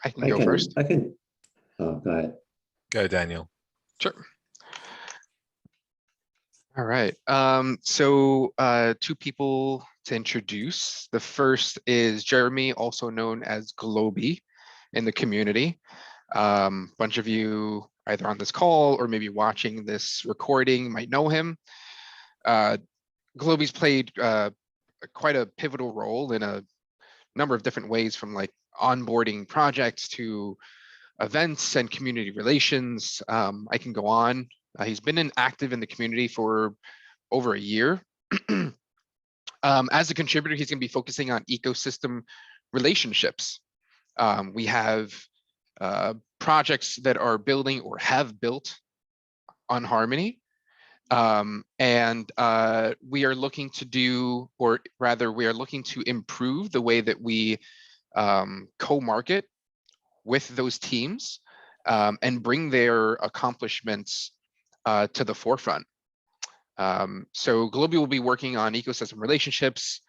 I can I go can, first. I can, go ahead. Go, Daniel. Sure. All right. So two people to introduce. The first is Jeremy, also known as Globy in the community. Bunch of you either on this call or maybe watching this recording might know him. Globy's played quite a pivotal role in a number of different ways, from like onboarding projects to events and community relations. I can go on. He's been active in the community for over a year. As a contributor, he's going to be focusing on ecosystem relationships. We have projects that are building or have built on Harmony. And we are looking to do, or rather we are looking to improve the way that we co-market with those teams and bring their accomplishments to the forefront. So Globy will be working on ecosystem relationships,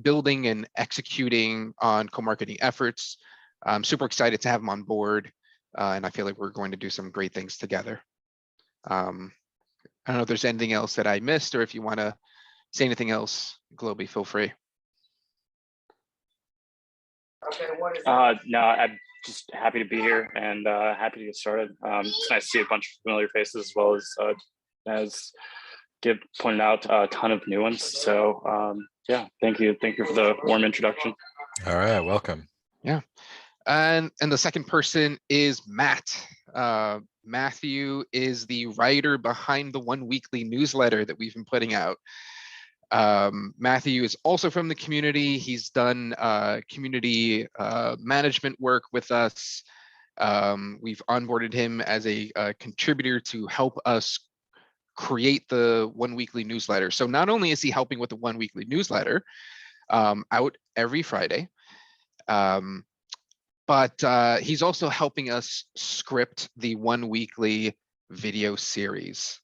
building and executing on co-marketing efforts. I'm super excited to have him on board, and I feel like we're going to do some great things together. I don't know if there's anything else that I missed, or if you want to say anything else, Globy, feel free. No, I'm just happy to be here and happy to get started. It's nice to see a bunch of familiar faces, as well as Gib pointed out, a ton of new ones. So yeah, thank you for the warm introduction. All right, welcome. Yeah, and the second person is Matt. Matthew is the writer behind the One Weekly newsletter that we've been putting out. Matthew is also from the community. He's done community management work with us. We've onboarded him as a contributor to help us create the One Weekly newsletter. So not only is he helping with the One Weekly newsletter out every Friday, but he's also helping us script the One Weekly video series.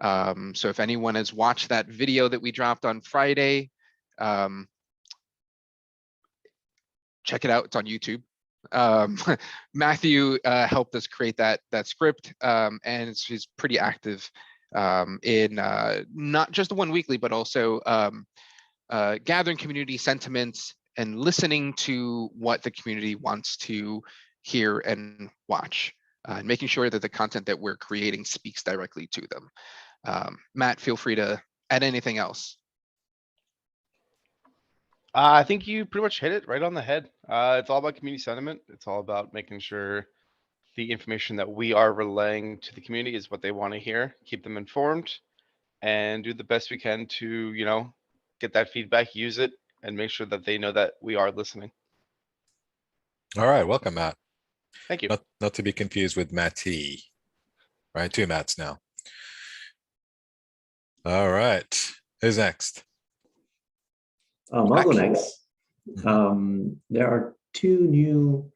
So if anyone has watched that video that we dropped on Friday, check it out, it's on YouTube. Matthew helped us create that script, and he's pretty active in not just the One Weekly, but also gathering community sentiments and listening to what the community wants to hear and watch, and making sure that the content that we're creating speaks directly to them. Matt, feel free to add anything else. I think you pretty much hit it right on the head. It's all about community sentiment. It's all about making sure the information that we are relaying to the community is what they want to hear, keep them informed, and do the best we can to, get that feedback, use it, and make sure that they know that we are listening. All right, welcome, Matt. Thank you. Not to be confused with Matty, right? Two Matts now. All right, who's next? I'll go next. There are two new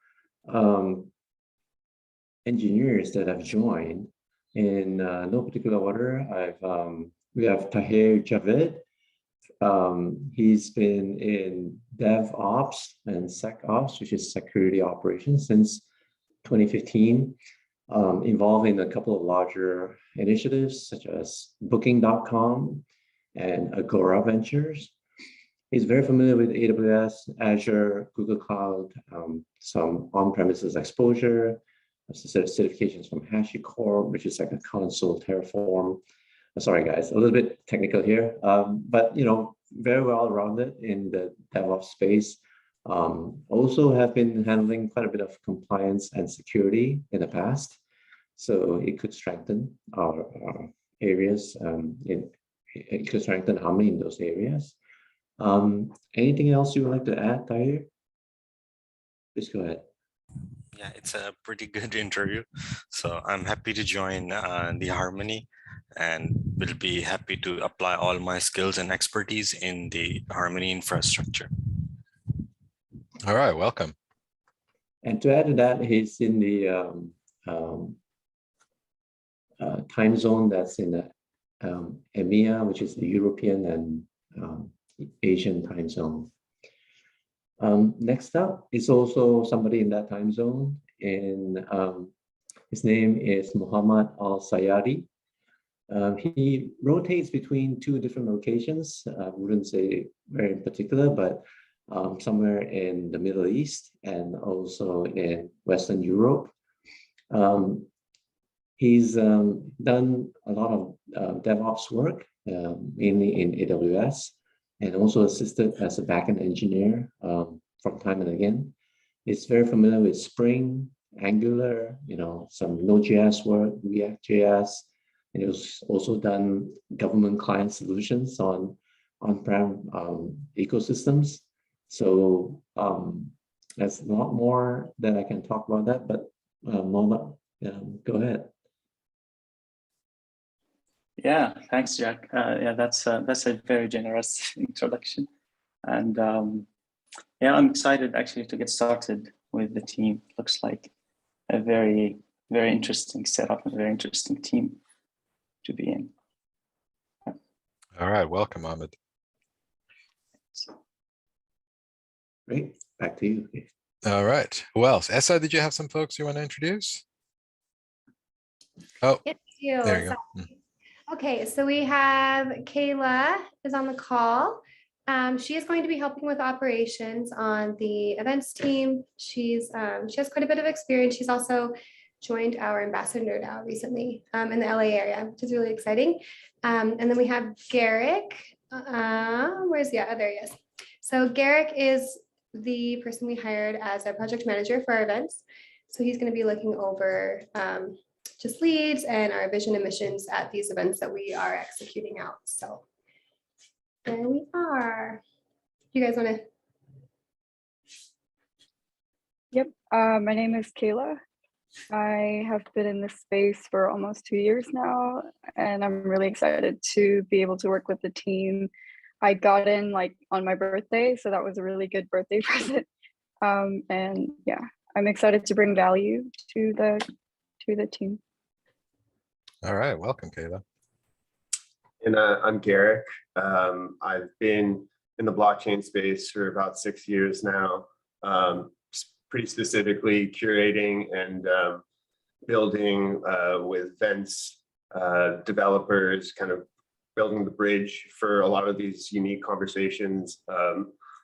engineers that have joined in no particular order. We have Tahir Javed. He's been in DevOps and SecOps, which is security operations, since 2015, involved in a couple of larger initiatives such as Booking.com and Agora Ventures. He's very familiar with AWS, Azure, Google Cloud, some on-premises exposure, certifications from HashiCorp, which is like a console Terraform. Sorry, guys, a little bit technical here, but very well rounded in the DevOps space. Also have been handling quite a bit of compliance and security in the past, so it could strengthen our areas. It could strengthen Harmony in those areas. Anything else you would like to add, Tahir? Please go ahead. Yeah, it's a pretty good interview. So I'm happy to join the Harmony, and will be happy to apply all my skills and expertise in the Harmony infrastructure. All right, welcome. And to add to that, he's in the time zone that's in the EMEA, which is the European and Asian time zone. Next up is also somebody in that time zone, and his name is Muhammad Al Sayari. He rotates between two different locations. I wouldn't say very in particular, but somewhere in the Middle East and also in Western Europe. He's done a lot of DevOps work, mainly in AWS, and also assisted as a backend engineer from time and again. He's very familiar with Spring, Angular, some Node.js work, React.js, and he's also done government client solutions on on-prem ecosystems. So there's a lot more that I can talk about that, but Mona, go ahead. Yeah, thanks, Jack. Yeah, that's a very generous introduction, and yeah, I'm excited actually to get started with the team. Looks like a very, very interesting setup and a very interesting team to be in. All right, welcome, Ahmed. Great, back to you. All right, who else? Essa, did you have some folks you want to introduce? Oh, Yes, you. there you go. Mm. Okay, so we have Kayla is on the call. She is going to be helping with operations on the events team. She has quite a bit of experience. She's also joined our ambassador now recently in the LA area, which is really exciting. And then we have Garrick. Where's the other? Yes. So Garrick is the person we hired as our project manager for our events. So he's going to be looking over just leads and our vision and missions at these events that we are executing out. So there we are. You guys want to? Yep, my name is Kayla. I have been in this space for almost 2 years now, and I'm really excited to be able to work with the team. I got in like on my birthday, so that was a really good birthday present. And yeah, I'm excited to bring value to the team. All right, welcome, Kayla. And I'm Garrick. I've been in the blockchain space for about 6 years now, pretty specifically curating and building with events, developers, kind of building the bridge for a lot of these unique conversations,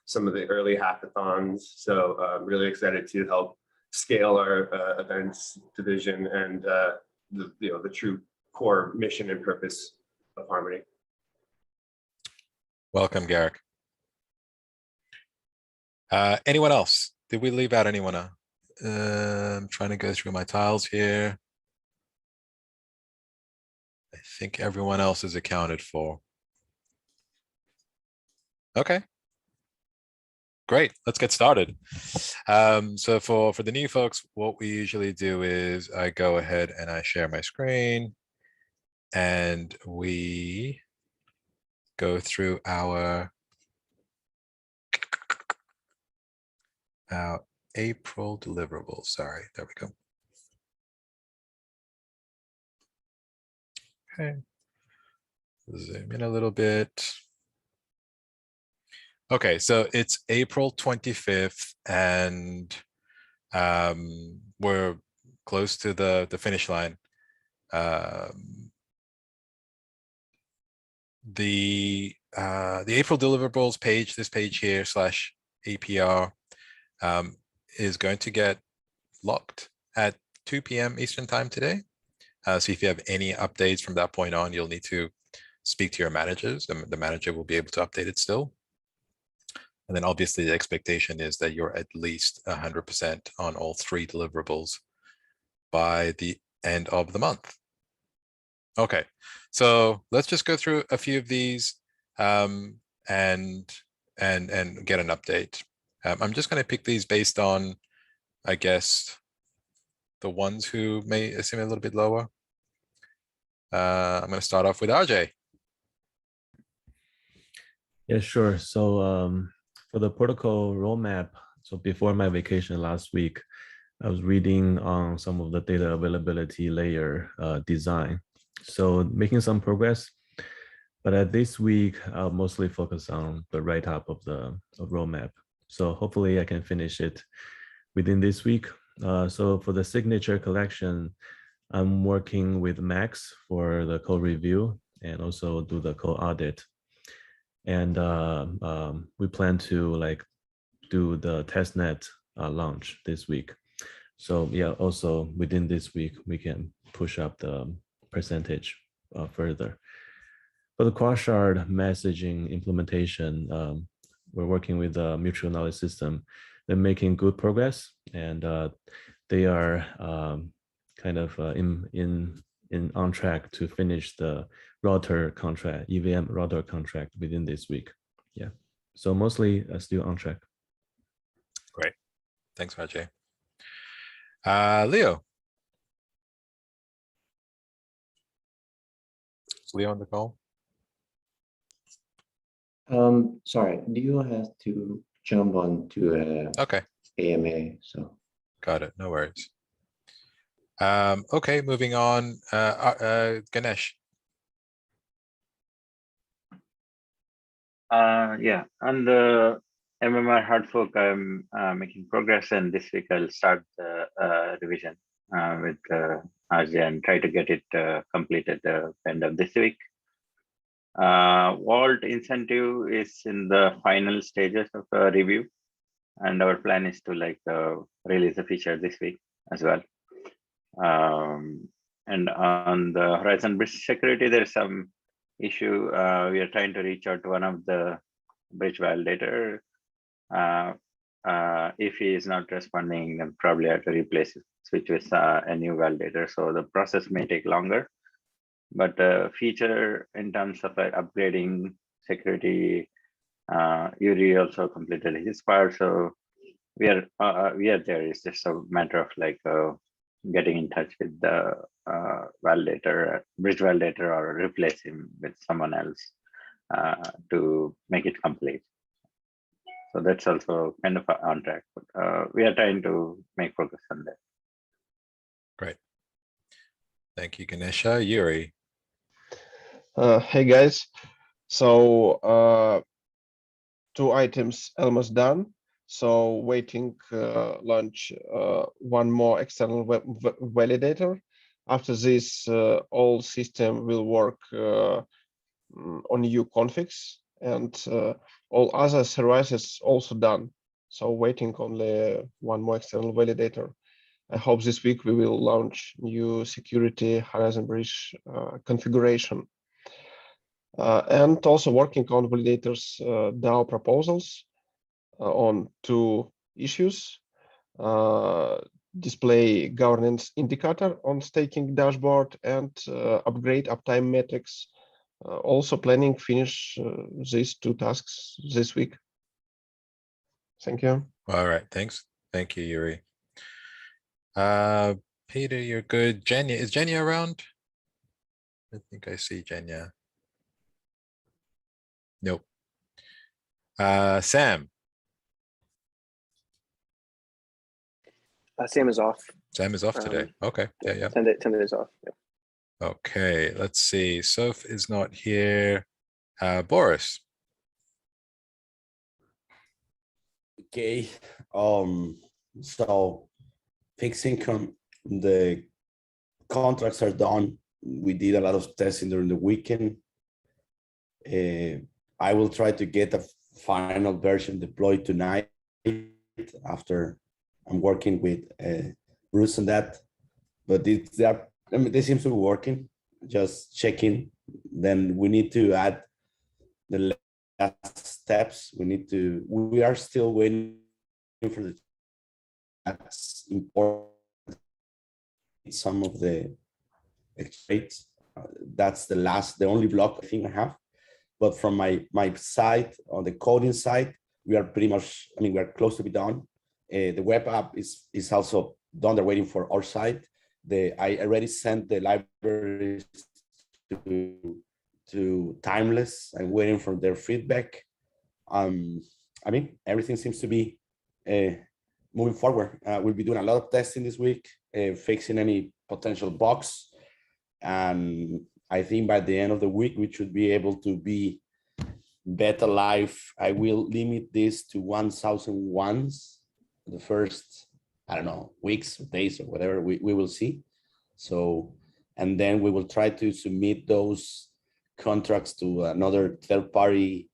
some of the early hackathons. So I'm really excited to help scale our events division and the true core mission and purpose of Harmony. Welcome, Garrick. Anyone else? Did we leave out anyone? I'm trying to go through my tiles here. I think everyone else is accounted for. Okay. Great, let's get started. So for the new folks, what we usually do is I go ahead and I share my screen and we go through our April deliverables. Sorry, there we go. Okay, zoom in a little bit. Okay, so it's April 25th and we're close to the finish line. The April deliverables page, this page here /APR is going to get locked at 2 p.m. Eastern time today. So if you have any updates from that point on, you'll need to speak to your managers. The manager will be able to update it still. And then obviously the expectation is that you're at least 100% on all 3 deliverables by the end of the month. Okay, so let's just go through a few of these and get an update. I'm just going to pick these based on, I guess, the ones who may seem a little bit lower. I'm going to start off with RJ. Yeah, sure. So for the protocol roadmap, so before my vacation last week, I was reading on some of the data availability layer design. So making some progress, but this week I'll mostly focus on the write-up of the roadmap. So hopefully I can finish it within this week. So for the signature collection, I'm working with Max for the code review and also do the code audit. And we plan to like do the testnet launch this week. So yeah, also within this week, we can push up the percentage further. For the cross-shard messaging implementation, we're working with the mutual knowledge system. They're making good progress, and they are kind of on track to finish the router contract, EVM router contract within this week. Yeah, so mostly still on track. Great. Thanks, Vijay. Leo. Is Leo on the call? Sorry, Leo has to jump on to Okay, AMA, so. got it. No worries. Okay, moving on. Ganesh. Yeah, on the MMR hard fork, I'm making progress, and this week I'll start the revision with RJ and try to get it completed end of this week. Vault incentive is in the final stages of review, and our plan is to like release the feature this week as well. And on the Horizon Bridge security, there's some issue. We are trying to reach out to one of the bridge validator. If he is not responding, then probably have to replace it, switch with a new validator. So the process may take longer, but the feature in terms of upgrading security, Yuri also completed his part. So we are there. It's just a matter of like getting in touch with the validator, bridge validator, or replace him with someone else to make it complete. So that's also kind of on track, but we are trying to make progress on that. Great. Thank you, Ganesha. Yuri. Hey guys, so 2 items almost done. So waiting launch one more external validator. After this, all system will work on new configs, and all other services also done. So waiting only one more external validator. I hope this week we will launch new security Horizon Bridge configuration. And also working on validators DAO proposals on 2 issues. Display governance indicator on staking dashboard and upgrade uptime metrics. Also planning finish these 2 tasks this week. Thank you. All right, thanks. Thank you, Yuri. Peter, you're good. Jenya, is Jenya around? I think I see Jenya. Nope. Sam. Sam is off. Sam is off today. Okay. Yeah. 10 days off. Yeah. Okay, let's see. Soph is not here. Boris. Okay. So fixed income, the contracts are done. We did a lot of testing during the weekend. I will try to get a final version deployed tonight after I'm working with Bruce on that. But this seems to be working, just checking. Then we need to add the last steps. We are still waiting for the, that's important. Some of the traits. That's the only block I think I have. But from my side, on the coding side, we are pretty much, we are close to be done. The web app is also done. They're waiting for our side. I already sent the libraries to Timeless. I'm waiting for their feedback. Everything seems to be moving forward. We'll be doing a lot of testing this week, fixing any potential bugs. And I think by the end of the week, we should be able to be beta live, I will limit this to 1,000 once the first, I don't know, weeks, days, or whatever we will see. So, and then we will try to submit those contracts to another third-party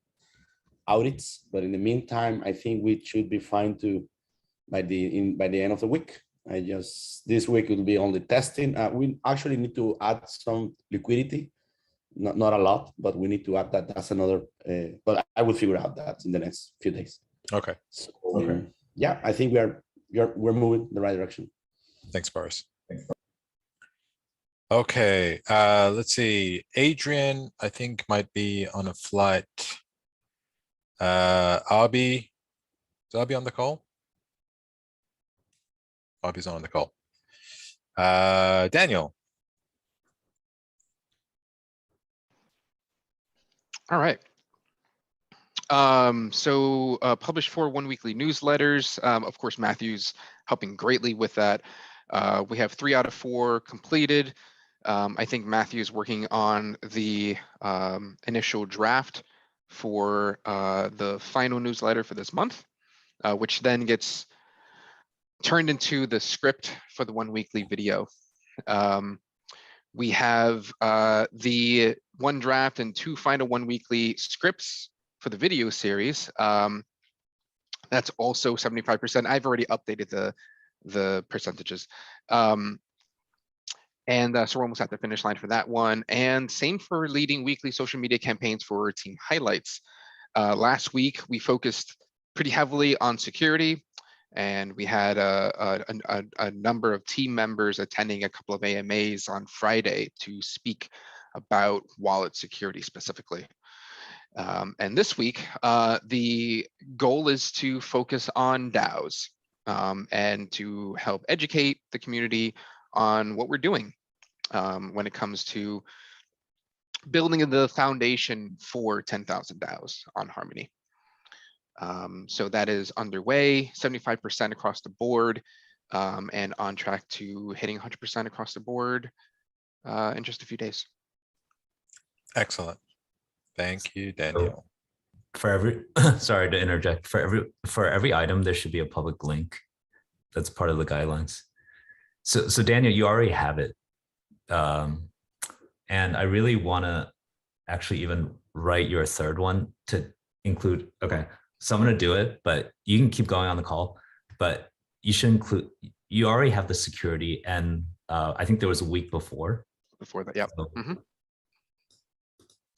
audits. But in the meantime, I think we should be fine to by the end of the week. This week will be only testing. We actually need to add some liquidity, not a lot, but we need to add that. That's another. But I will figure out that in the next few days. Okay. So, yeah, I think we're moving in the right direction. Thanks, Boris. Okay, let's see. Adrian, I think might be on a flight. Abby, is Abby on the call? Abby's not on the call. Daniel. All right. So published 4 one-weekly newsletters. Of course, Matthew's helping greatly with that. We have 3 out of 4 completed. I think Matthew's working on the initial draft for the final newsletter for this month, which then gets turned into the script for the one-weekly video. We have the 1 draft and 2 final one-weekly scripts for the video series. That's also 75%. I've already updated the percentages. So we're almost at the finish line for that one. And same for leading weekly social media campaigns for team highlights. Last week, we focused pretty heavily on security, and we had a number of team members attending a couple of AMAs on Friday to speak about wallet security specifically. And this week, the goal is to focus on DAOs and to help educate the community on what we're doing when it comes to building the foundation for 10,000 DAOs on Harmony. So that is underway, 75% across the board, and on track to hitting 100% across the board in just a few days. Excellent. Thank you, Daniel. For every, sorry to interject, for every item, there should be a public link. That's part of the guidelines. So Daniel, you already have it. And I really want to actually even write your third one to include, okay, so I'm going to do it, but you can keep going on the call, but you should include, you already have the security, and I think there was a week before. Before that, yeah. So,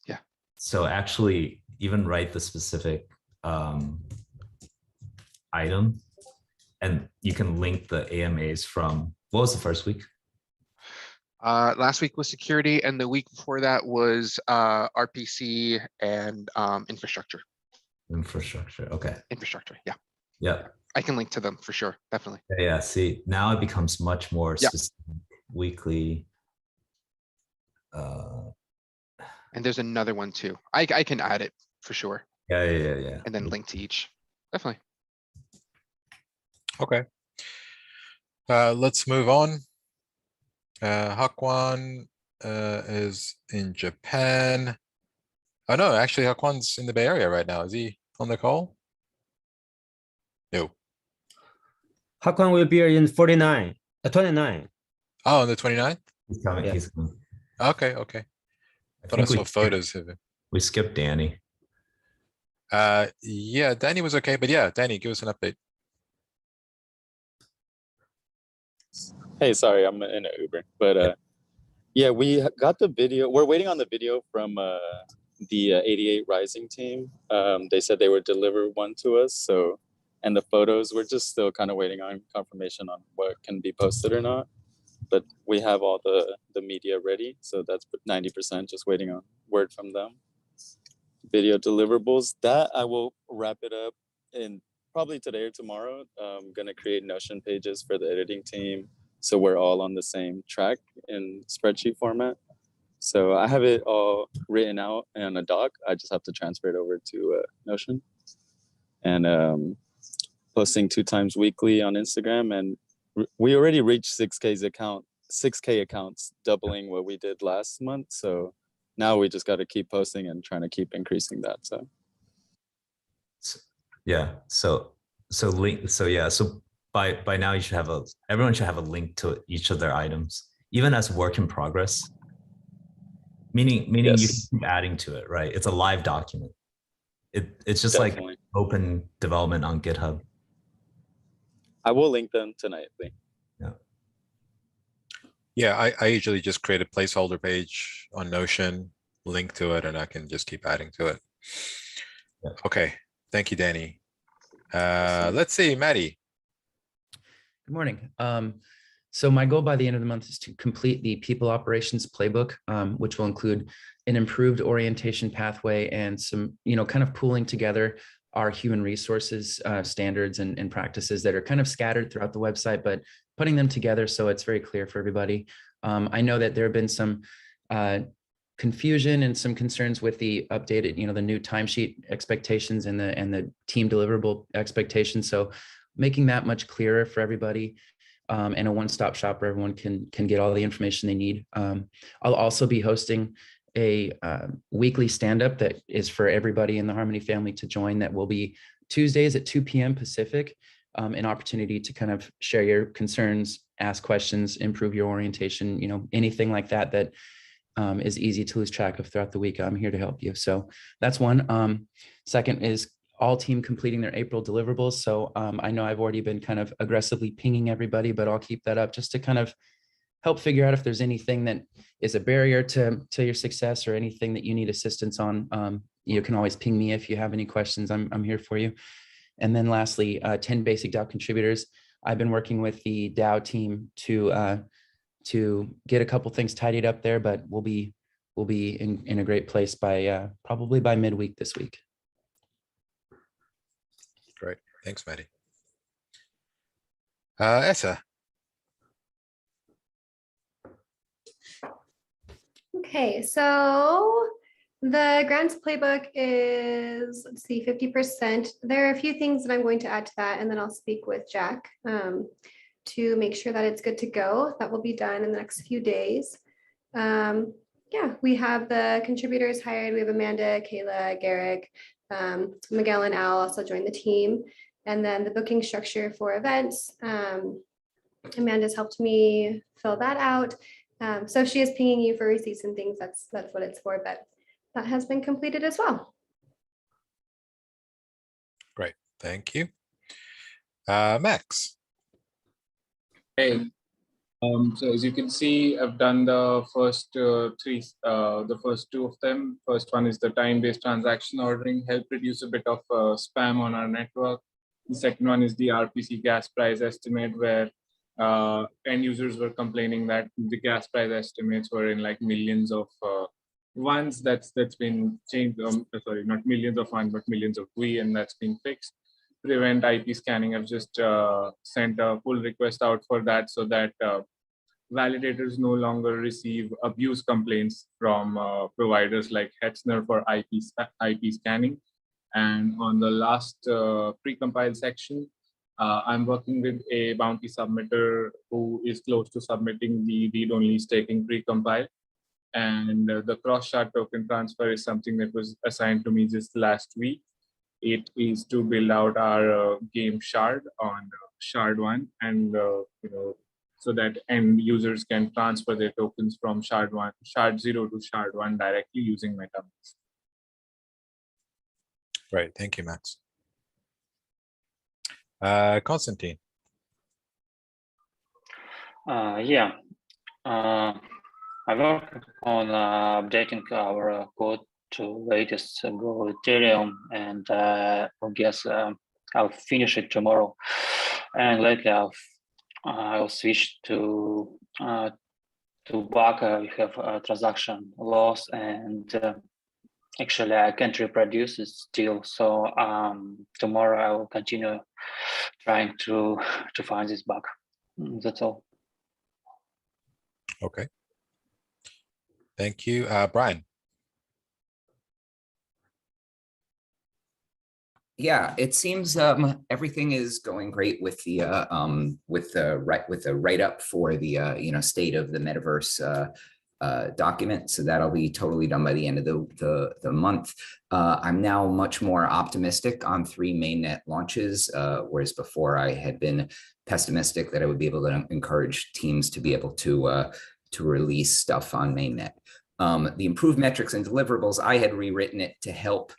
yeah. So actually even write the specific item, and you can link the AMAs from, what was the first week? Last week was security, and the week before that was RPC and infrastructure. Infrastructure, okay. Infrastructure, yeah. Yeah. I can link to them for sure, definitely. Yeah, see, now it becomes much more Yeah. specific, weekly. And there's another one too. I can add it for sure. Yeah. And then link to each, definitely. Okay. Let's move on. Hakwan is in Japan. Oh no, actually Hakwan's in the Bay Area right now. Is he on the call? No. Hakwan will be in 29. Oh, on the 29th? He's coming, Yeah. he's coming. Okay. Thought I think we saw photos of it. We skipped Danny. Yeah, Danny was okay, but yeah, Danny, give us an update. Hey, sorry, I'm in an Uber, but yeah, we got the video. We're waiting on the video from the 88 Rising team. They said they would deliver one to us. So, and the photos, we're just still kind of waiting on confirmation on what can be posted or not. But we have all the media ready, so that's 90%. Just waiting on word from them. Video deliverables, that I will wrap it up in probably today or tomorrow. I'm gonna create Notion pages for the editing team, so we're all on the same track in spreadsheet format. So I have it all written out in a doc. I just have to transfer it over to Notion. And posting 2 times weekly on Instagram. And we already reached 6K accounts, doubling what we did last month. So now we just got to keep posting and trying to keep increasing that. So Yeah. So link. So yeah. So by now you should have everyone should have a link to each of their items, even as work in progress. Meaning you can keep adding to it, right? It's a live document. It's just like open development on GitHub. I will link them tonight. Yeah. Yeah, I usually just create a placeholder page on Notion, link to it, and I can just keep adding to it. Yeah. Okay, thank you, Danny. Let's see, Maddie. Good morning. So my goal by the end of the month is to complete the people operations playbook, which will include an improved orientation pathway and some, kind of pooling together our human resources standards and practices that are kind of scattered throughout the website, but putting them together so it's very clear for everybody. I know that there have been some confusion and some concerns with the updated, the new timesheet expectations and the team deliverable expectations. So making that much clearer for everybody. And a one-stop shop where everyone can get all the information they need. I'll also be hosting a weekly stand-up that is for everybody in the Harmony family to join. That will be Tuesdays at 2 p.m. Pacific. An opportunity to kind of share your concerns, ask questions, improve your orientation. Anything like that that is easy to lose track of throughout the week. I'm here to help you. So that's one. Second is all team completing their April deliverables. So I know I've already been kind of aggressively pinging everybody, but I'll keep that up just to kind of help figure out if there's anything that is a barrier to your success or anything that you need assistance on. You can always ping me if you have any questions. I'm here for you. And then lastly, 10 basic DAO contributors. I've been working with the DAO team to get a couple things tidied up there, but we'll be in a great place by probably by midweek this week. Great. Thanks, Maddie. Essa. Okay, so the grants playbook is, let's see, 50%. There are a few things that I'm going to add to that, and then I'll speak with Jack to make sure that it's good to go. That will be done in the next few days. Yeah, we have the contributors hired. We have Amanda, Kayla, Garrick, Miguel and Al also joined the team. And then the booking structure for events. Amanda's helped me fill that out. So if she is pinging you for receipts and things, that's what it's for, but that has been completed as well. Great, thank you. Max. Hey, so as you can see, I've done the first three, the first two of them. First one is the time-based transaction ordering, help reduce a bit of spam on our network. The second one is the RPC gas price estimate, where end users were complaining that the gas price estimates were in like millions of ones. That's been changed. Sorry, not millions of ones, but millions of we, and that's been fixed. Prevent IP scanning. I've just sent a pull request out for that so that validators no longer receive abuse complaints from providers like Hetzner for IP scanning. And on the last precompile section, I'm working with a bounty submitter who is close to submitting the read-only staking precompile. And the cross-shard token transfer is something that was assigned to me just last week. It is to build out our game shard on shard 1, and so that end users can transfer their tokens from shard 0 to shard 1 directly using MetaMask. Great, thank you, Max. Konstantin. Yeah, I worked on updating our code to latest Go Ethereum, and I guess I'll finish it tomorrow. And later I'll switch to Baka. We have transaction loss, and actually I can't reproduce it still. So tomorrow I will continue trying to find this bug. That's all. Okay. Thank you, Brian. Yeah, it seems everything is going great with the write-up for the state of the metaverse document. So that'll be totally done by the end of the month. I'm now much more optimistic on 3 mainnet launches, whereas before I had been pessimistic that I would be able to encourage teams to be able to release stuff on mainnet. The improved metrics and deliverables, I had rewritten it to help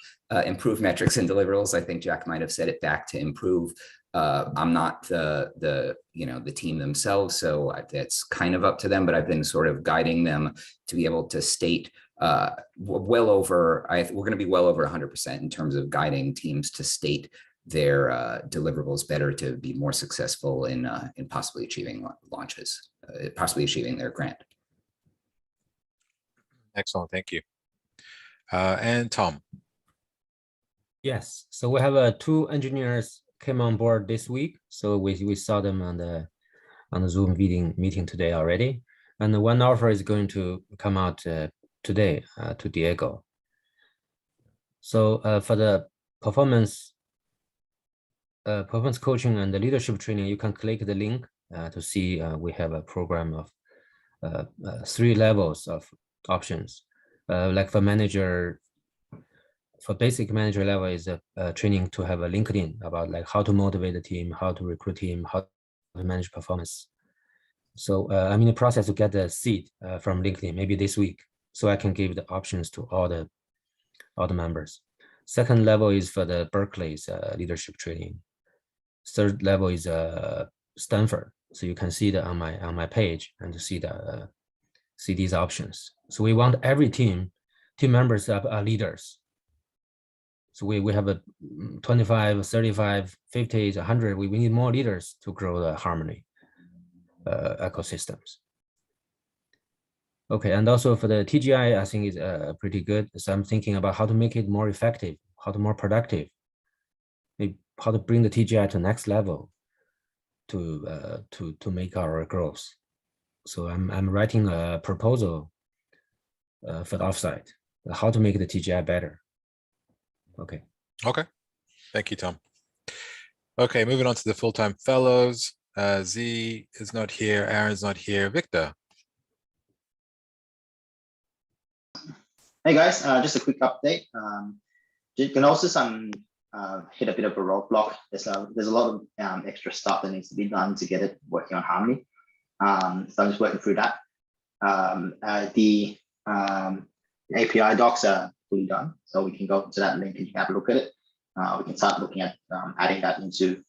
improve metrics and deliverables. I think Jack might have set it back to improve. I'm not the team themselves, so that's kind of up to them, but I've been sort of guiding them to be able to state we're going to be well over 100% in terms of guiding teams to state their deliverables better to be more successful in possibly achieving launches, possibly achieving their grant. Excellent, thank you. And Tom. Yes, so we have 2 engineers came on board this week. So we saw them on the Zoom meeting today already. And one offer is going to come out today to Diego. So for the performance coaching and the leadership training, you can click the link to see we have a program of 3 levels of options. Like for manager, for basic manager level is a training to have a LinkedIn about like how to motivate the team, how to recruit team, how to manage performance. So I'm in the process to get the seed from LinkedIn maybe this week, so I can give the options to all the members. Second level is for the Berkeley's leadership training. Third level is Stanford. So you can see that on my page and to see these options. So we want every team members are leaders. So we have a 25, 35, 50, 100. We need more leaders to grow the Harmony ecosystems. Okay, and also for the TGI, I think is pretty good. So I'm thinking about how to make it more effective, how to more productive, maybe how to bring the TGI to next level to make our growth. So I'm writing a proposal for the offsite, how to make the TGI better. Okay. Okay. Thank you, Tom. Okay, moving on to the full-time fellows. Z is not here. Aaron's not here. Victor. Hey guys, just a quick update. Gnosis hit a bit of a roadblock. There's a lot of extra stuff that needs to be done to get it working on Harmony. So I'm just working through that. The API docs are fully done, so we can go to that link and you can have a look at it. We can start looking at adding that into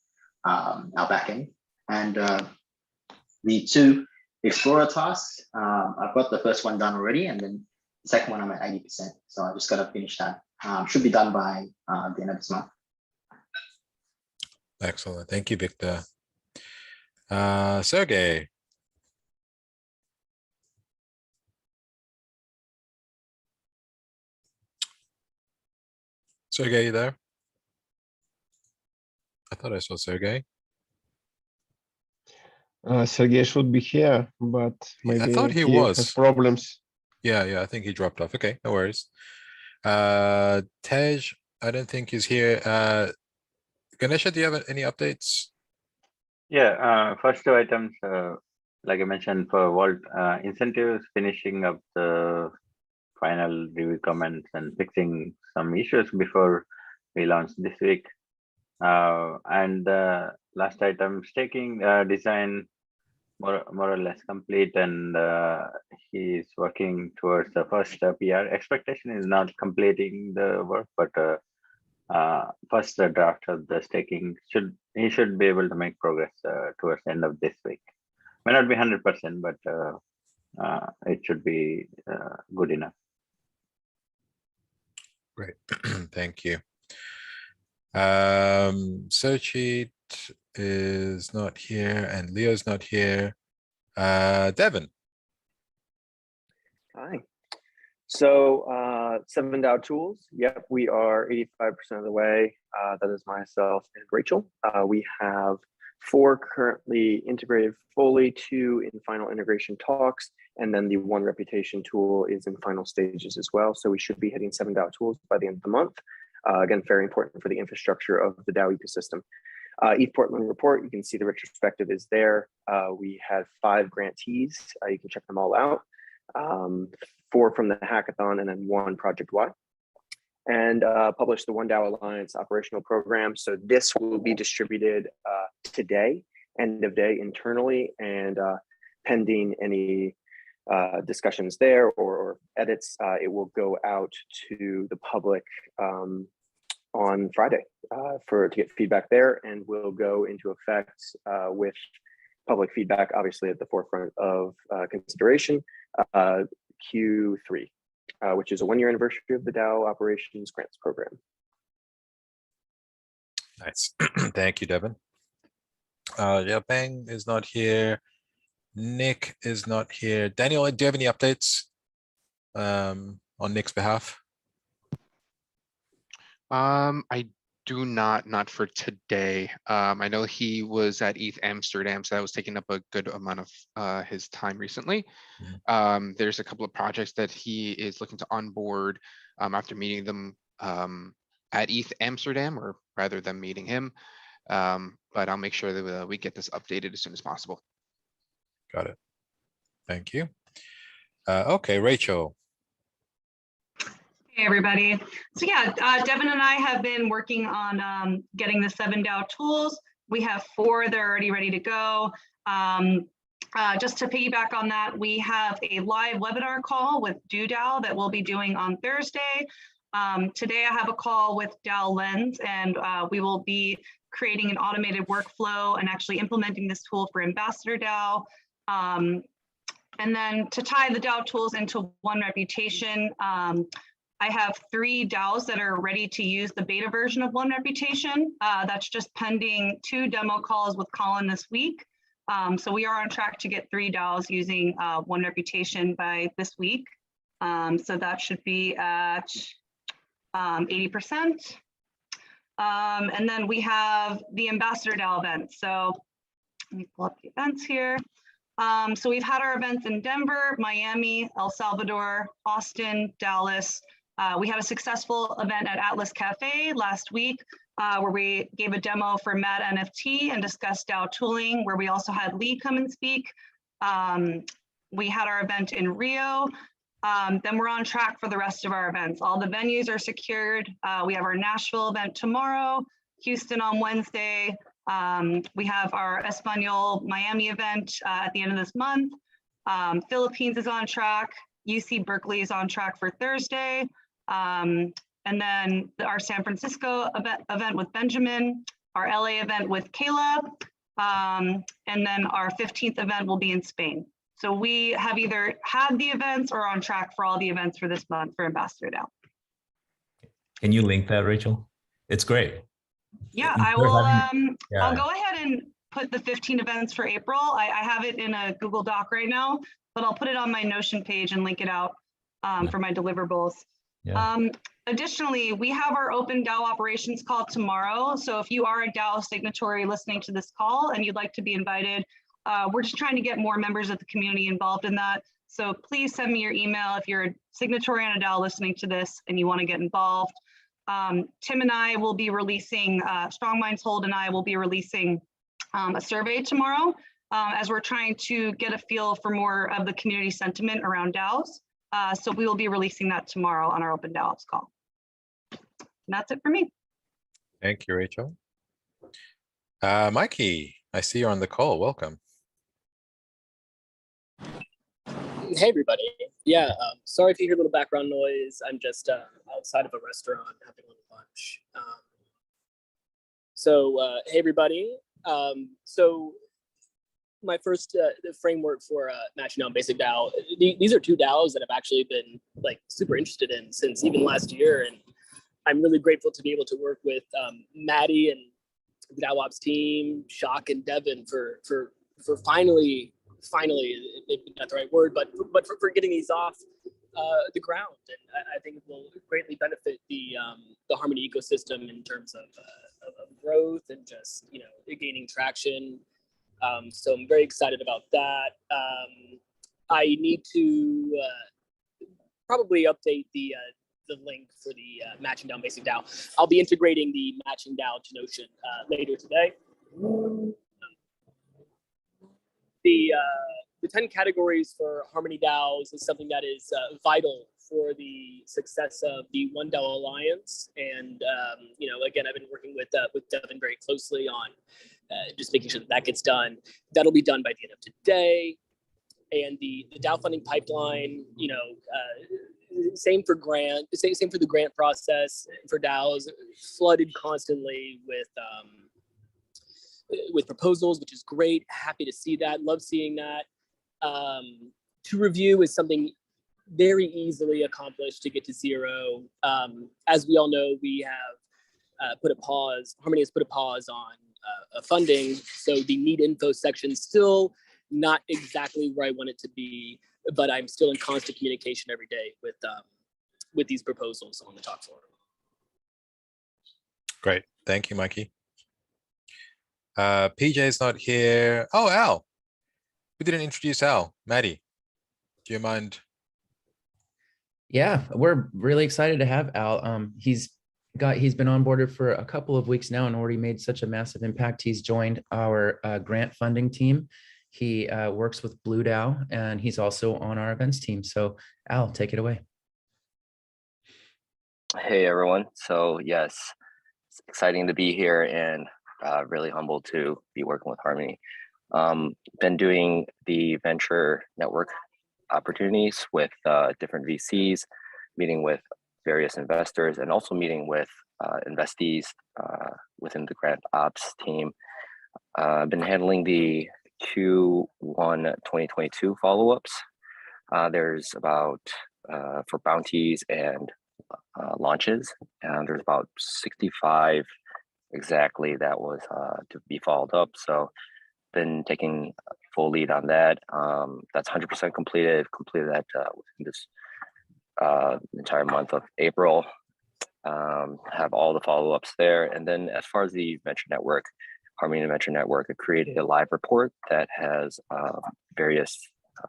our backend. And the 2 Explorer tasks, I've got the first one done already, and then the second one I'm at 80%. So I just got to finish that. Should be done by the end of this month. Excellent. Thank you, Victor. Sergey. Sergey, you there? I thought I saw Sergey. Sergey should be here, but maybe I thought he has problems. Yeah, I think he dropped off. Okay, no worries. Tej, I don't think he's here. Ganesha, do you have any updates? Yeah, first 2 items, like I mentioned for Vault incentives, finishing up the final review comments and fixing some issues before we launch this week. And the last item, staking design more or less complete, and he's working towards the first PR. Expectation is not completing the work, but first the draft of the staking he should be able to make progress towards the end of this week. May not be 100%, but it should be good enough. Great, thank you. Sochit is not here and Leo's not here. Devin. Hi. So 7DAO tools. Yep, we are 85% of the way. That is myself and Rachel. We have 4 currently integrated fully, 2 in final integration talks, and then the 1 reputation tool is in final stages as well. So we should be hitting 7DAO tools by the end of the month. Again, very important for the infrastructure of the DAO ecosystem. ETH Portland report, you can see the retrospective is there. We had 5 grantees. You can check them all out. 4 from the hackathon, and then 1 project Y. And published the One DAO Alliance operational program. So this will be distributed today, end of day internally, and pending any discussions there or edits, it will go out to the public on Friday to get feedback there, and will go into effect with public feedback, obviously at the forefront of consideration, Q3, which is a 1-year anniversary of the DAO Operations Grants Program. Nice. Thank you, Devin. Yeah, Bang is not here. Nick is not here. Daniel, do you have any updates on Nick's behalf? I do not for today. I know he was at ETH Amsterdam, so that was taking up a good amount of his time recently. There's a couple of projects that he is looking to onboard after meeting them at ETH Amsterdam, or rather than meeting him. But I'll make sure that we get this updated as soon as possible. Got it. Thank you. Okay, Rachel. Hey, everybody. So yeah, Devin and I have been working on getting the 7DAO tools. We have 4 that are already ready to go. Just to piggyback on that, we have a live webinar call with DoDAO that we'll be doing on Thursday. Today I have a call with DAO Lens, and we will be creating an automated workflow and actually implementing this tool for Ambassador DAO. And then to tie the DAO tools into one reputation, I have 3 DAOs that are ready to use the beta version of One Reputation. That's just pending 2 demo calls with Colin this week. So we are on track to get 3 DAOs using One Reputation by this week. So that should be at 80%. And then we have the Ambassador DAO event. So let me pull up the events here. So we've had our events in Denver, Miami, El Salvador, Austin, Dallas. We had a successful event at Atlas Cafe last week where we gave a demo for Mad NFT and discussed DAO tooling, where we also had Lee come and speak. We had our event in Rio. Then we're on track for the rest of our events. All the venues are secured. We have our Nashville event tomorrow, Houston on Wednesday. We have our Espanol Miami event at the end of this month. Philippines is on track. UC Berkeley is on track for Thursday. And then our San Francisco event with Benjamin, our LA event with Caleb, and then our 15th event will be in Spain. So we have either had the events or on track for all the events for this month for Ambassador DAO. Can you link that, Rachel? It's great. Yeah, I will. I'll go ahead and put the 15 events for April. I have it in a Google Doc right now, but I'll put it on my Notion page and link it out for my deliverables. Additionally, we have our open DAO operations call tomorrow. So if you are a DAO signatory listening to this call and you'd like to be invited, we're just trying to get more members of the community involved in that. So please send me your email if you're a signatory on a DAO listening to this and you want to get involved. Tim and I will be releasing, Strong Minds Hold and I will be releasing a survey tomorrow as we're trying to get a feel for more of the community sentiment around DAOs. So we will be releasing that tomorrow on our Open DAO Ops call. And that's it for me. Thank you, Rachel. Mikey, I see you're on the call. Welcome. Hey, everybody. Yeah, sorry if you hear a little background noise. I'm just outside of a restaurant having a little lunch. Hey, everybody. So my first framework for matching down basic DAO. These are 2 DAOs that I've actually been like super interested in since even last year, and I'm really grateful to be able to work with Maddie and the DAO Ops team, Shock and Devin for finally, maybe not the right word, but for getting these off the ground, and I think it will greatly benefit the Harmony ecosystem in terms of growth and just gaining traction. So I'm very excited about that. I need to probably update the link for the matching down basic DAO. I'll be integrating the matching DAO to Notion later today. the 10 categories for Harmony DAOs is something that is vital for the success of the One DAO Alliance. And, you know, again, I've been working with Devin very closely on just making sure that that gets done. That'll be done by the end of today. And the DAO funding pipeline, you know, same for same for the grant process for DAOs, flooded constantly with proposals, which is great. Happy to see that. Love seeing that. To review is something very easily accomplished to get to zero. As we all know, we have put a pause. Harmony has put a pause on funding, so the need info section still not exactly where I want it to be, but I'm still in constant communication every day with these proposals on the top floor. Great, thank you, Mikey. PJ is not here. Oh, Al. We didn't introduce Al. Maddie, do you mind? Yeah, we're really excited to have Al. He's been onboarded for a couple of weeks now and already made such a massive impact. He's joined our grant funding team. He works with Blue DAO, and he's also on our events team. So Al, take it away. Hey everyone. So yes, it's exciting to be here and really humbled to be working with Harmony. Been doing the venture network opportunities with different VCs, meeting with various investors, and also meeting with investees within the grant ops team. I've been handling the Q1 2022 follow-ups. There's about, for bounties and launches, and there's about 65 exactly that was to be followed up. So been taking full lead on that. That's 100% completed that within this entire month of April. Have all the follow-ups there. And then as far as the venture network, Harmony Venture Network, I created a live report that has various,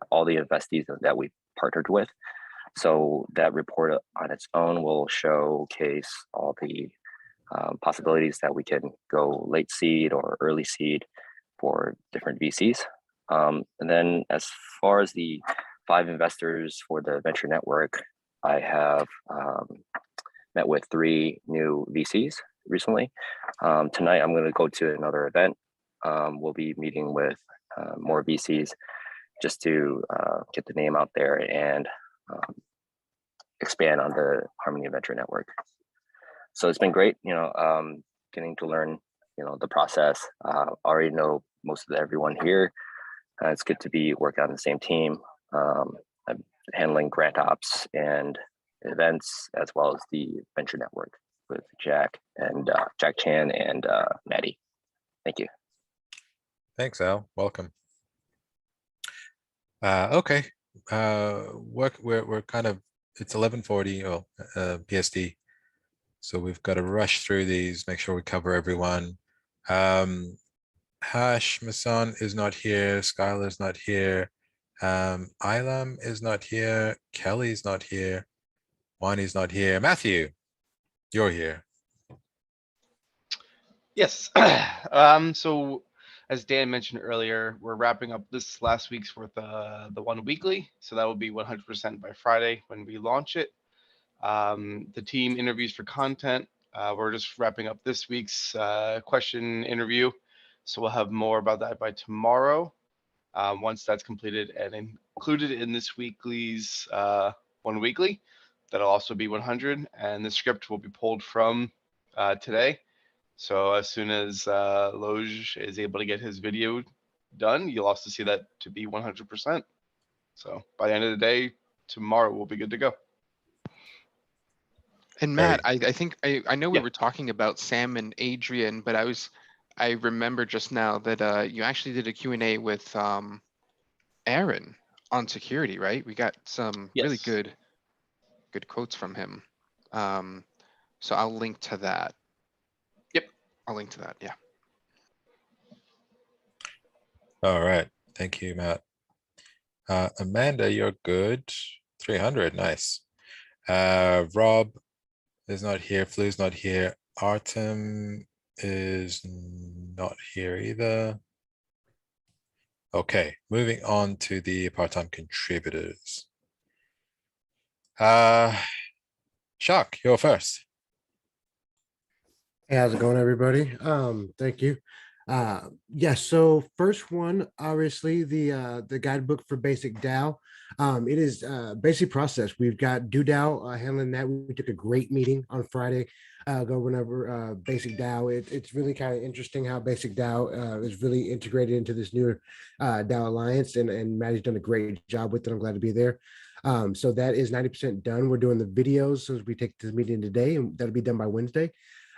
all the investees that we've partnered with. So that report on its own will showcase all the possibilities that we can go late seed or early seed for different VCs. And then as far as the 5 investors for the venture network, I have met with 3 new VCs recently. Tonight, I'm going to go to another event. We'll be meeting with more VCs just to get the name out there and expand on the Harmony Venture Network. So it's been great, you know, getting to learn, you know, the process. Already know most of everyone here. It's good to be working on the same team. I'm handling grant ops and events as well as the venture network with Jack Chan and Maddie. Thank you. Thanks, Al. Welcome. Okay. We're kind of, it's 11:40 PST. So we've got to rush through these, make sure we cover everyone. Hash Masan is not here. Skylar's not here. Ilam is not here. Kelly's not here. Wani's not here. Matthew, you're here. Yes. So as Dan mentioned earlier, we're wrapping up this last week's worth the one weekly. So that will be 100% by Friday when we launch it. The team interviews for content. We're just wrapping up this week's question interview. So we'll have more about that by tomorrow. Once that's completed and included in this weekly's one weekly, that'll also be 100. And the script will be pulled from today. So as soon as Loge is able to get his video done, you'll also see that to be 100%. So by the end of the day, tomorrow we'll be good to go. And Matt, I think I know we were talking about Sam and Adrian, but I remember just now that you actually did a Q&A with Aaron on security, right? We got some really good quotes from him. So I'll link to that. Yep, I'll link to that. Yeah. All right. Thank you, Matt. Amanda, you're good. 300. Nice. Rob is not here. Flu's not here. Artem is not here either. Okay, moving on to the part-time contributors. Chuck, you're first. Hey, how's it going, everybody? Thank you. Yes, so first one, obviously the guidebook for basic DAO. It is basic process. We've got DoDAO handling that. We took a great meeting on Friday, going over basic DAO. It's really kind of interesting how basic DAO is really integrated into this newer DAO alliance, and Maddie's done a great job with it. I'm glad to be there. So that is 90% done. We're doing the videos as we take this meeting today, and that'll be done by Wednesday.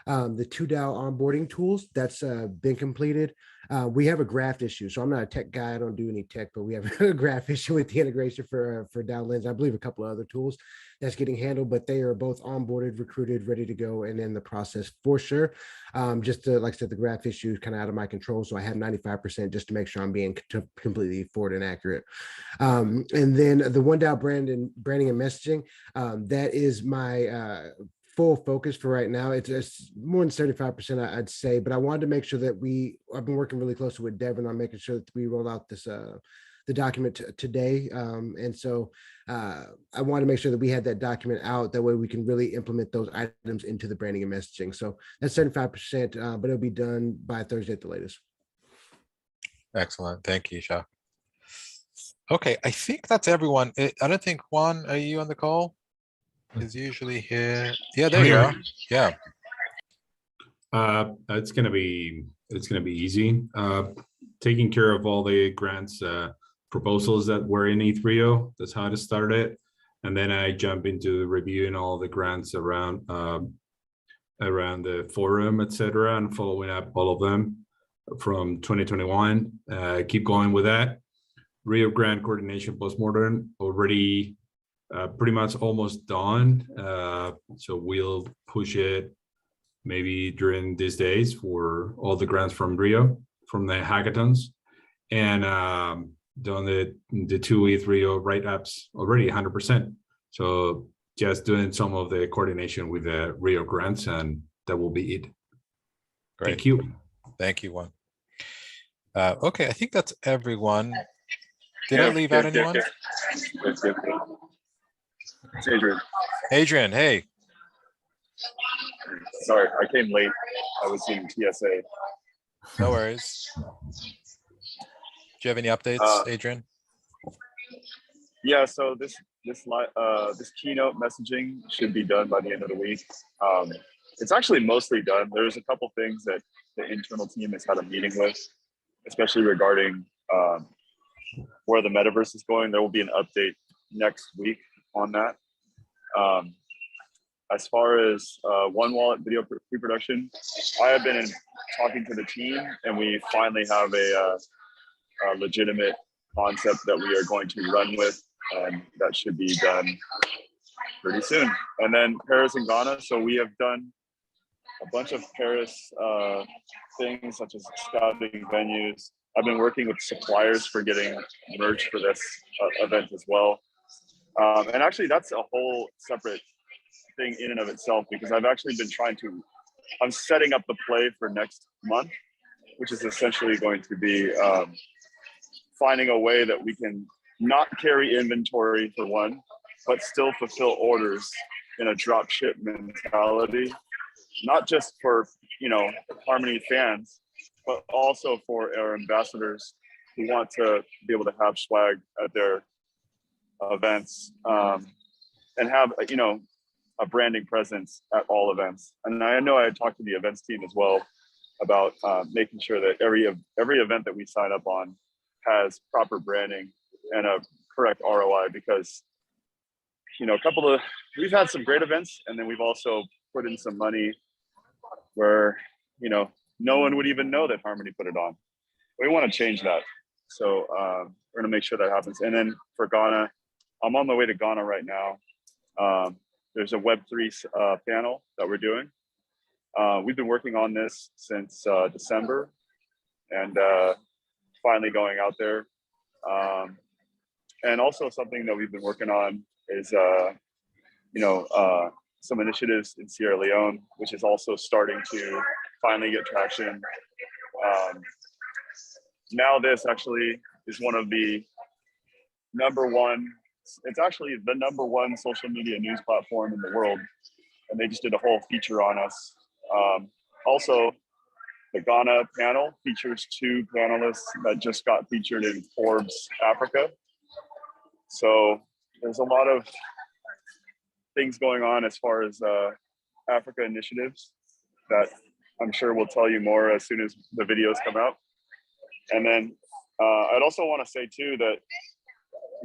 The 2DAO onboarding tools, that's been completed. We have a graph issue. So I'm not a tech guy. I don't do any tech, but we have a graph issue with the integration for DAO Lens. I believe a couple of other tools that's getting handled, but they are both onboarded, recruited, ready to go, and in the process for sure. Just to, like I said, the graph issue is kind of out of my control. So I have 95% just to make sure I'm being completely forward and accurate. And then the 1DAO branding and messaging, that is my full focus for right now. It's more than 75%, I'd say, but I wanted to make sure that I've been working really closely with Devin on making sure that we roll out this the document today. And so I want to make sure that we had that document out. That way we can really implement those items into the branding and messaging. So that's 75%, but it'll be done by Thursday at the latest. Excellent. Thank you, Chuck. Okay, I think that's everyone. I don't think Juan, are you on the call? Is usually here. Yeah, there you are. Yeah. It's gonna be easy. Taking care of all the grants proposals that were in E3O. That's how I started, and then I jump into reviewing all the grants around the forum, etc., and following up all of them from 2021. Keep going with that. Rio Grande coordination postmortem already. Pretty much almost done. So we'll push it maybe during these days for all the grants from Rio, from the hackathons, and done the 2E3O write-ups already 100%. So just doing some of the coordination with the Rio grants, and that will be it. Great. Thank you. Thank you, Juan. Okay, I think that's everyone. Did I leave out anyone? It's Adrian. Adrian, hey. Sorry, I came late. I was in TSA. No worries. Do you have any updates, Adrian? Yeah, so this keynote messaging should be done by the end of the week. It's actually mostly done. There's a couple things that the internal team has had a meeting with, especially regarding where the metaverse is going. There will be an update next week on that. As far as One Wallet video pre-production, I have been talking to the team, and we finally have a legitimate concept that we are going to run with, and that should be done pretty soon. And then Paris and Ghana. So we have done a bunch of Paris things, such as scouting venues. I've been working with suppliers for getting merch for this event as well. And actually, that's a whole separate thing in and of itself, because I've actually been I'm setting up the play for next month, which is essentially going to be finding a way that we can not carry inventory for one, but still fulfill orders in a drop ship mentality, not just for, Harmony fans, but also for our ambassadors who want to be able to have swag at their events, and have a branding presence at all events. And I know I had talked to the events team as well about making sure that every event that we sign up on has proper branding and a correct ROI, because we've had some great events, and then we've also put in some money where no one would even know that Harmony put it on. We want to change that, so we're going to make sure that happens. And then for Ghana, I'm on my way to Ghana right now. There's a Web3 panel that we're doing. We've been working on this since December, and finally going out there. And also something that we've been working on is, some initiatives in Sierra Leone, which is also starting to finally get traction. Now this actually is one of the #1. It's actually the #1 social media news platform in the world, and they just did a whole feature on us. Also, the Ghana panel features 2 panelists that just got featured in Forbes Africa. So there's a lot of things going on as far as Africa initiatives that I'm sure we'll tell you more as soon as the videos come out. And then I'd also want to say too that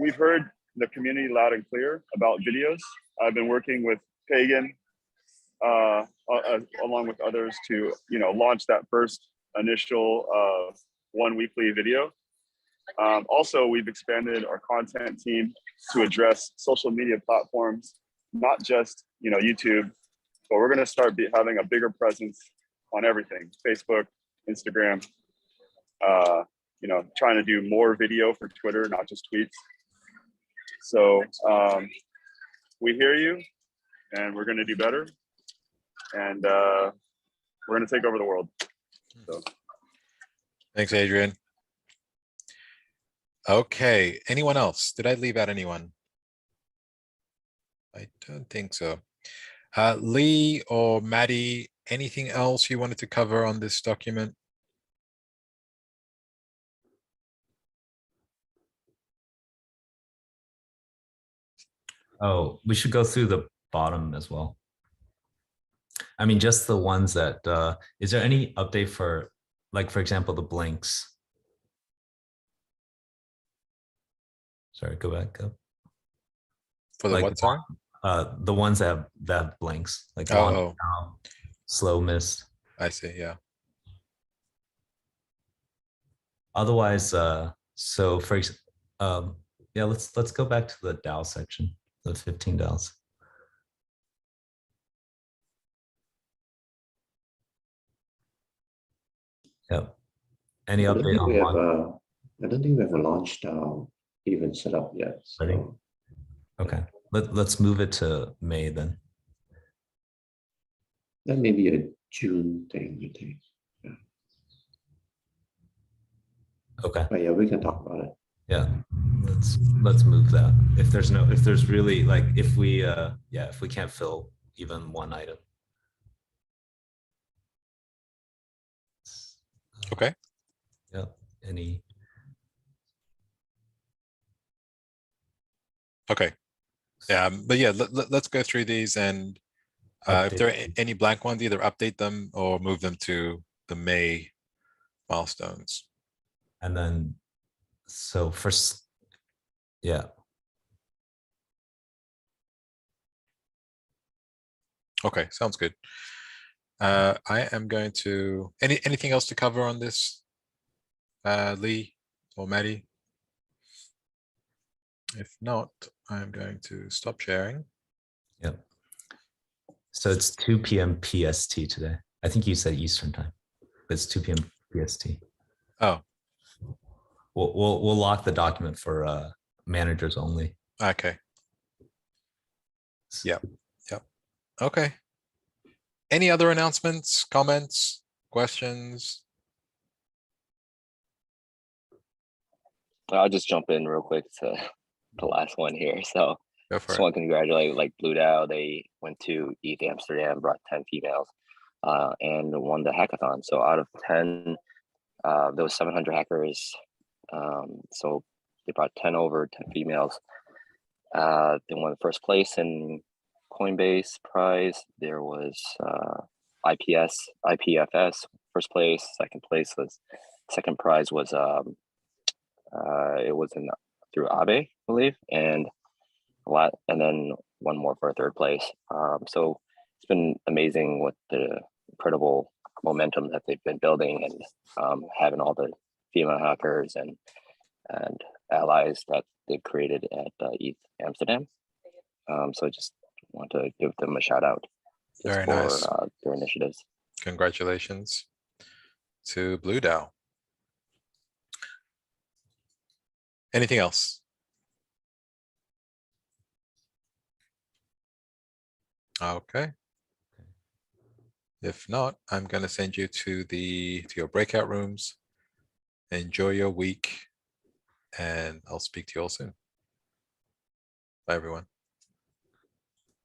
we've heard the community loud and clear about videos. I've been working with Pagan along with others to launch that first initial 1 weekly video. Also, we've expanded our content team to address social media platforms, not just YouTube, but we're going to start having a bigger presence on everything: Facebook, Instagram. Trying to do more video for Twitter, not just tweets. So we hear you, and we're going to do better, and we're going to take over the world. So. Thanks, Adrian. Okay, anyone else? Did I leave out anyone? I don't think so. Lee or Maddie, anything else you wanted to cover on this document? Oh, we should go through the bottom as well. I mean, just the ones that, is there any update for, like, for example, the blinks? Sorry, go back up. For the what, sorry? The ones that have blinks, like slow mist. I see, yeah. Otherwise, so for yeah, let's go back to the DAO section, the 15 DAOs. Yep. Any update on one? I don't think we have a launch DAO even set up yet. Ready? Okay, let's move it to May then. That may be a June thing, I think. Yeah. Okay. But yeah, we can talk about it. Yeah, let's move that. If there's really, like, if we can't fill even one item. Okay. Yeah. Any? Okay. Yeah, but yeah, let's go through these, and if there are any blank ones, either update them or move them to the May milestones. And then, so first, yeah. Okay, sounds good. I am going to, anything else to cover on this, Lee or Maddie? If not, I'm going to stop sharing. Yep. So it's 2 p.m. PST today. I think you said Eastern time. It's 2 p.m. PST. Oh. We'll lock the document for managers only. Okay. Yep. Yep. Okay. Any other announcements, comments, questions? I'll just jump in real quick to the last one here. So just it. want to congratulate Blue DAO. They went to ETH Amsterdam, brought 10 females, and won the hackathon. So out of 10, there was 700 hackers. So they brought 10 over, 10 females. They won first place in Coinbase prize. There was IPFS first place. Second prize was it was through Aave, I believe, and then one more for third place. So it's been amazing with the incredible momentum that they've been building, and having all the female hackers and allies that they've created at ETH Amsterdam. So I just want to give them a shout out Very nice. Their initiatives. Congratulations to Blue DAO. Anything else? Okay. If not, I'm going to send you to your breakout rooms. Enjoy your week. and I'll speak to you all soon. Bye, everyone.